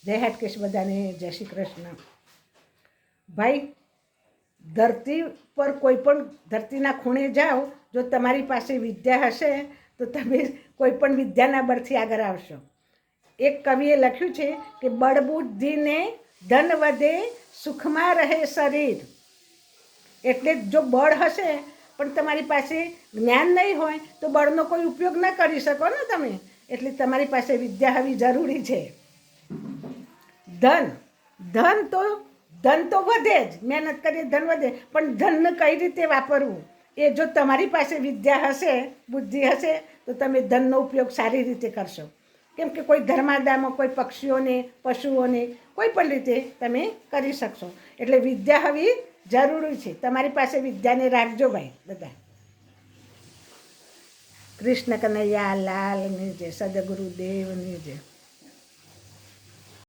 જય હાટકેશ બધાને, જય શ્રી કૃષ્ણ. ભાઈ, ધરતી પર કોઈ પણ ધરતીના ખૂણે જાઓ, જો તમારી પાસે વિદ્યા હશે તો તમે કોઈ પણ વિદ્યાના બળથી આગળ આવશો. એક કવિએ લખ્યું છે કે બળબુદ્ધિને ધન વધે, સુખમાં રહે શરીર. એટલે જો બળ હશે પણ તમારી પાસે જ્ઞાન નહીં હોય તો બળનો કોઈ ઉપયોગ ન કરી શકો ને તમે. એટલે તમારી પાસે વિદ્યા હોવી જરૂરી છે. ધન તો વધે જ, મહેનત કરીએ ધન વધે, પણ ધનને કઈ રીતે વાપરવું એ જો તમારી પાસે વિદ્યા હશે, બુદ્ધિ હશે તો તમે ધનનો ઉપયોગ સારી રીતે કરશો. કેમ કે કોઈ ધર્માદામાં કોઈ પક્ષીઓને, પશુઓને કોઈ પણ રીતે તમે કરી શકશો. એટલે વિદ્યા હોવી જરૂરી છે. તમારી પાસે વિદ્યાને રાખજો ભાઈ બધા. કૃષ્ણ કનૈયા લાલની જય, સદગુરુદેવની જય.